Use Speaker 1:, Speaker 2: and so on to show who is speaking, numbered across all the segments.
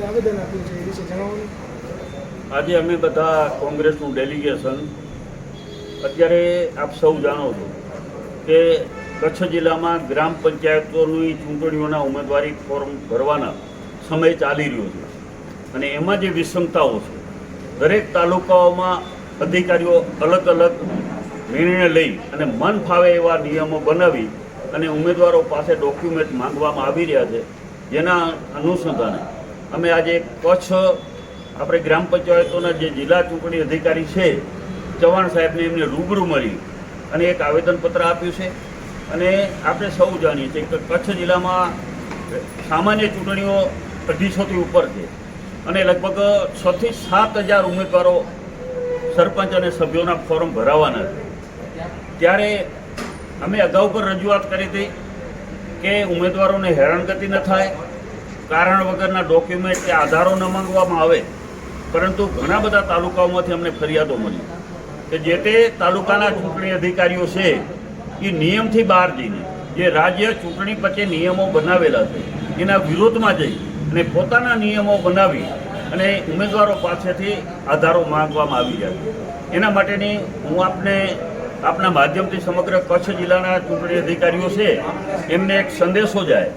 Speaker 1: આવેદન આપ્યું છે એ વિશે જણાવો.
Speaker 2: આજે અમે બધા કોંગ્રેસનું ડેલિગેશન અત્યારે આપ સૌ જાણો છો કે કચ્છ જિલ્લામાં ગ્રામ પંચાયતોની ચૂંટણીઓના ઉમેદવારી ફોર્મ ભરવાના સમય ચાલી રહ્યો છે અને એમાં જે વિષમતાઓ છે દરેક તાલુકાઓમાં અધિકારીઓ અલગ અલગ નિર્ણય લઈ અને મન ફાવે એવા નિયમો બનાવી અને ઉમેદવારો પાસે ડોક્યુમેન્ટ માંગવામાં આવી રહ્યા છે. જેના અનુસંધાને અમે આજે કચ્છ આપણે ગ્રામ પંચાયતોના જે જિલ્લા ચૂંટણી અધિકારી છે ચૌહાણ સાહેબને એમને રૂબરૂ મળી અને એક આવેદનપત્ર આપ્યું છે. અને આપણે સૌ જાણીએ છીએ કે કચ્છ જિલ્લામાં સામાન્ય ચૂંટણીઓ 250થી ઉપર છે અને લગભગ 6 થી 7 હજાર ઉમેદવારો સરપંચ અને સભ્યોના ફોર્મ ભરાવાના છે. ત્યારે અમે અગાઉ પર રજૂઆત કરી હતી કે ઉમેદવારોને હેરાનગતિ ન થાય, કારણ વગરના ડોક્યુમેન્ટ કે આધારો ન માંગવામાં આવે. પરંતુ ઘણા બધા તાલુકાઓમાંથી અમને ફરિયાદો મળી કે જે તે તાલુકાના ચૂંટણી અધિકારીઓ છે એ નિયમથી બહાર જઈને જે રાજ્ય ચૂંટણી પછી નિયમો બનાવેલા છે એના વિરોધમાં જઈ અને પોતાના નિયમો બનાવી અને ઉમેદવારો પાસેથી આધારો માંગવામાં આવી રહ્યા છે. એના માટેની હું આપના માધ્યમથી સમગ્ર કચ્છ જિલ્લાના ચૂંટણી અધિકારીઓ છે એમને એક સંદેશો જાય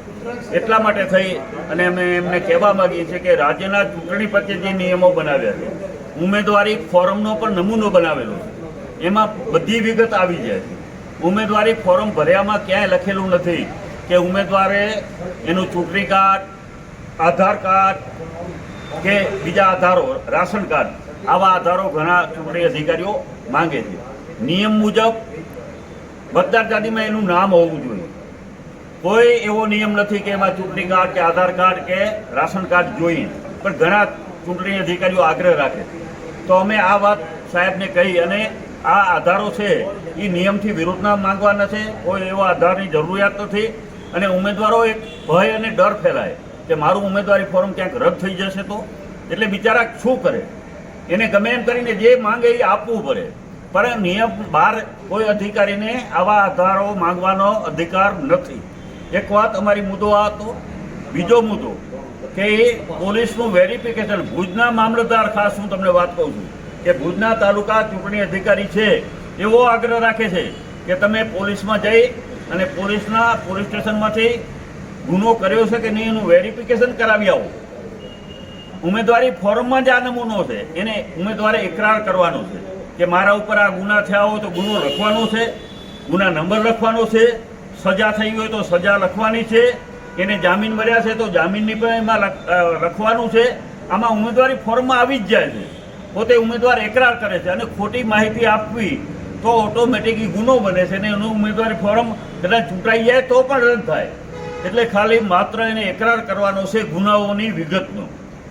Speaker 2: એટલા માટે થઈ અને અમે એમને કહેવા માગીએ છીએ કે રાજ્યના ચૂંટણી પછી જે નિયમો બનાવ્યા છે ઉમેદવારી ફોર્મનો પણ નમૂનો બનાવેલો છે, એમાં બધી વિગત આવી જાય છે. ઉમેદવારી ફોર્મ ભર્યામાં ક્યાંય લખેલું નથી કે ઉમેદવારે એનું ચૂંટણી કાર્ડ, આધાર કાર્ડ કે બીજા આધારો, રાશન કાર્ડ, આવા આધારો ઘણા ચૂંટણી અધિકારીઓ માંગે છે. નિયમ મુજબ મતદાર યાદીમાં એનું નામ હોવું જોઈએ. કોઈ એવો નિયમ નથી કે એમાં ચૂંટણી કાર્ડ કે આધાર કાર્ડ કે રાશન કાર્ડ જોઈએ, પણ ઘણા ચૂંટણી અધિકારીઓ આગ્રહ રાખે. તો અમે આ વાત સાહેબને કહી અને આ આધારો છે એ નિયમથી વિરોધના માંગવાના છે. કોઈ એવા આધારની જરૂરિયાત નથી અને ઉમેદવારો એક ભય અને ડર ફેલાય કે મારું ઉમેદવારી ફોર્મ ક્યાંક રદ થઈ જશે તો, એટલે બિચારા શું કરે, એને ગમે એમ કરીને જે માંગે એ આપવું પડે. પણ નિયમ બહાર કોઈ અધિકારીને આવા આધારો માંગવાનો અધિકાર નથી. એક વાત અમારી મુદ્દો આ હતો. બીજો મુદ્દો કે પોલીસનું વેરિફિકેશન, ભુજના મામલતદાર, ખાસ હું તમને વાત કહું છું કે ભુજના તાલુકા ચૂંટણી અધિકારી છે એવો આગ્રહ રાખે છે કે તમે પોલીસમાં જઈ અને પોલીસ સ્ટેશનમાંથી ગુનો કર્યો છે કે નહીં એનું વેરિફિકેશન કરાવી આવો. ઉમેદવારી ફોર્મમાં જ આ નમૂનો છે, એને ઉમેદવારે ઇકરાર કરવાનો છે કે મારા ઉપર આ ગુના થયા હોય તો ગુનો લખવાનો છે, ગુના નંબર લખવાનો છે, સજા થઈ હોય તો સજા લખવાની છે, એને જામીન મળ્યા છે તો જામીનની પણ એમાં લખવાનું છે. આમાં ઉમેદવારી ફોર્મમાં આવી જ જાય છે. પોતે ઉમેદવાર એકરાર કરે છે અને ખોટી માહિતી આપવી તો ઓટોમેટિક ગુનો બને છે અને એનું ઉમેદવારી ફોર્મ કદાચ ચૂંટાઈ જાય તો પણ રદ થાય. એટલે ખાલી માત્ર એને એકરાર કરવાનો છે ગુનાઓની વિગતનો.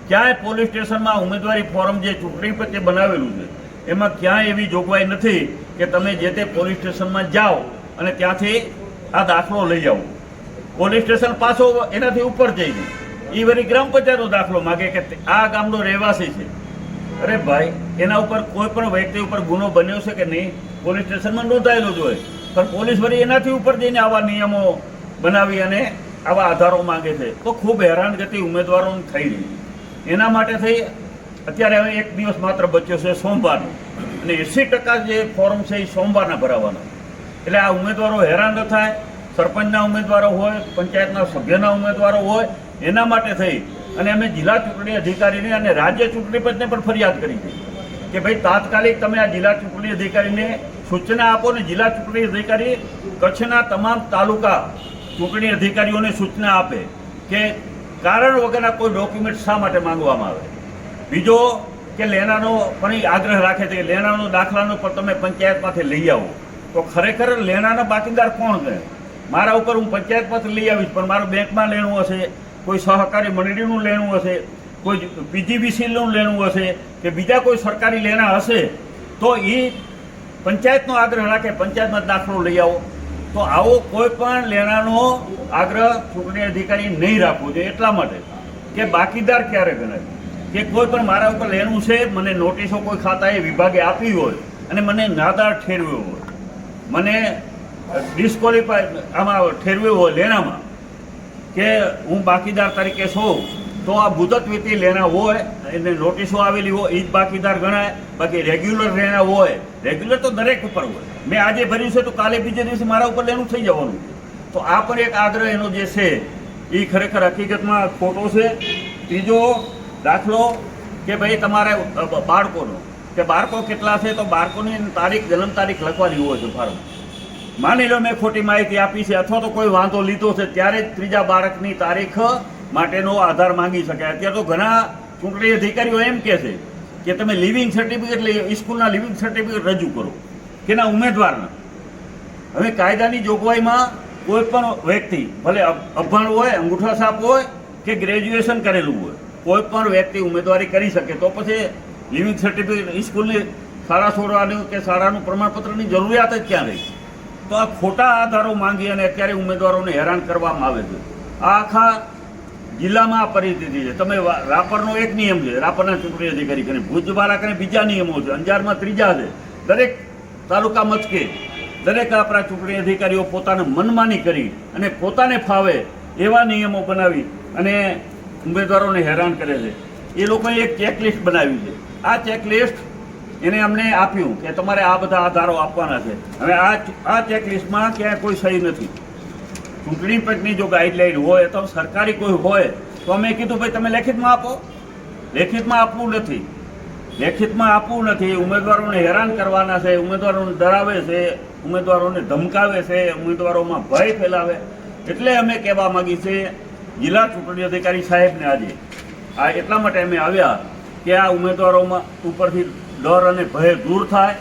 Speaker 2: ક્યાંય પોલીસ સ્ટેશનમાં ઉમેદવારી ફોર્મ જે ચૂંટણી પછી બનાવેલું છે એમાં ક્યાંય એવી જોગવાઈ નથી કે તમે જે તે પોલીસ સ્ટેશનમાં જાઓ અને ત્યાંથી આ દાખલો લઈ આવો. પોલીસ સ્ટેશન પાછો એનાથી ઉપર જઈને એ વળી ગ્રામ પંચાયતનો દાખલો માગે કે આ ગામનો રહેવાસી છે. અરે ભાઈ, એના ઉપર કોઈ પણ વ્યક્તિ ઉપર ગુનો બન્યો છે કે નહીં પોલીસ સ્ટેશનમાં નોંધાયેલો જ હોય, પણ પોલીસ વળી એનાથી ઉપર જઈને આવા નિયમો બનાવી અને આવા આધારો માંગે છે તો ખૂબ હેરાનગતિ ઉમેદવારોને થઈ રહી. એના માટે થઈ અત્યારે હવે એક દિવસ માત્ર બચ્યો છે સોમવારનો, અને 80% જે ફોર્મ છે એ સોમવારના ભરાવાના. એટલે આ ઉમેદવારો હેરાન ન થાય. સરપંચના ઉમેદવારો હોય, પંચાયતના સભ્યના ઉમેદવારો હોય, એના માટે થઈ અને અમે જિલ્લા ચૂંટણી અધિકારીને અને રાજ્ય ચૂંટણી પંચને પણ ફરિયાદ કરી છે કે ભાઈ તાત્કાલિક તમે આ જિલ્લા ચૂંટણી અધિકારીને સૂચના આપો ને જિલ્લા ચૂંટણી અધિકારી કચ્છના તમામ તાલુકા ચૂંટણી અધિકારીઓને સૂચના આપે કે કારણ વગરના કોઈ ડોક્યુમેન્ટ શા માટે માંગવામાં આવે. બીજો કે લેણાનો પણ આગ્રહ રાખે છે કે લેણાનો દાખલાનો પણ તમે પંચાયતમાંથી લઈ આવો. તો ખરેખર લેણાના બાકીદાર કોણ છે? મારા ઉપર હું પંચાયતમાંથી લઈ આવીશ પણ મારું બેંકમાં લેણું હશે, કોઈ સહકારી મંડળીનું લેણું હશે, કોઈ પીજીવીસીનું લેણું હશે કે બીજા કોઈ સરકારી લેણા હશે તો એ પંચાયતનો આગ્રહ રાખે પંચાયતમાં દાખલો લઈ આવો. તો આવો કોઈ પણ લેણાનો આગ્રહ ચૂંટણી અધિકારી નહીં રાખવો જોઈએ. એટલા માટે કે બાકીદાર ક્યારે ગણાય કે કોઈ પણ મારા ઉપર લેણું છે, મને નોટિસો કોઈ ખાતાએ વિભાગે આપી હોય અને મને નાદાર ઠેરવ્યો હોય, મને ડિસ્કોલિફાય આમાં ઠેરવ્યો હોય લેણામાં કે હું બાકીદાર તરીકે છું, તો આ ભૂતત્વિતિ લેના હોય એને નોટિસો આવેલી હોય એ જ બાકીદાર ગણાય. બાકી રેગ્યુલર લેના હોય, રેગ્યુલર તો દરેક ઉપર હોય. મેં આજે ભર્યું છે તો કાલે બીજે દિવસે મારા ઉપર લેનું થઈ જવાનું. તો આ પણ એક આગ્રહ એનો જે છે એ ખરેખર હકીકતમાં ખોટો છે. ત્રીજો દાખલો કે ભાઈ તમારે બાળકોનો કે બાળકો કેટલા છે તો બાળકોની તારીખ, જન્મ તારીખ લખવાની હોય છે ફાર્મ. માની લો મેં ખોટી માહિતી આપી છે અથવા તો કોઈ વાંધો લીધો છે ત્યારે જ ત્રીજા બાળકની તારીખ માટેનો આધાર માંગી શકાય. અત્યારે તો ઘણા ચૂંટણી અધિકારીઓ એમ કહે છે કે તમે લિવિંગ સર્ટિફિકેટ સ્કૂલના લિવિંગ સર્ટિફિકેટ રજૂ કરો કે ના ઉમેદવારના. હવે કાયદાની જોગવાઈમાં કોઈ પણ વ્યક્તિ ભલે અભણ હોય, અંગૂઠા છાપ હોય કે ગ્રેજ્યુએશન કરેલું હોય, કોઈ પણ વ્યક્તિ ઉમેદવારી કરી શકે. તો પછી લિવિંગ સર્ટિફિકેટ સ્કૂલની શાળા છોડવાનું કે શાળાનું પ્રમાણપત્રની જરૂરિયાત જ ક્યાં રહી? તો આ ખોટા આધારો માંગી અને અત્યારે ઉમેદવારોને હેરાન કરવામાં આવે છે. આ આખા જિલ્લામાં આ પરિસ્થિતિ છે. તમે રાપરનો એક નિયમ છે, રાપરના ચૂંટણી અધિકારી કરીને, ભુજવાળા કરીને બીજા નિયમો છે, અંજારમાં ત્રીજા છે. દરેક તાલુકા મથકે દરેક આપણા ચૂંટણી અધિકારીઓ પોતાને મનમાની કરી અને પોતાને ફાવે એવા નિયમો બનાવી અને ઉમેદવારોને હેરાન કરે છે. એ લોકોએ એક ચેકલિસ્ટ બનાવી છે. આ ચેકલિસ્ટ એને અમને આપ્યું કે તમારે આ બધા આધારો આપવાના છે. હવે આ ચેકલિસ્ટમાં ક્યાંય કોઈ સહી નથી. ચૂંટણી પંચની જો ગાઈડલાઈન હોય તો સરકારી કોઈ હોય તો અમે કીધું ભાઈ તમે લેખિતમાં આપો. લેખિતમાં આપવું નથી, લેખિતમાં આપવું નથી. ઉમેદવારોને હેરાન કરવાના છે, ઉમેદવારોને ડરાવે છે, ઉમેદવારોને ધમકાવે છે, ઉમેદવારોમાં ભય ફેલાવે. એટલે અમે કહેવા માગીએ છીએ જિલ્લા ચૂંટણી અધિકારી સાહેબને આજે આ એટલા માટે અમે આવ્યા કે આ ઉમેદવારોમાં ઉપરથી ડર અને ભય દૂર થાય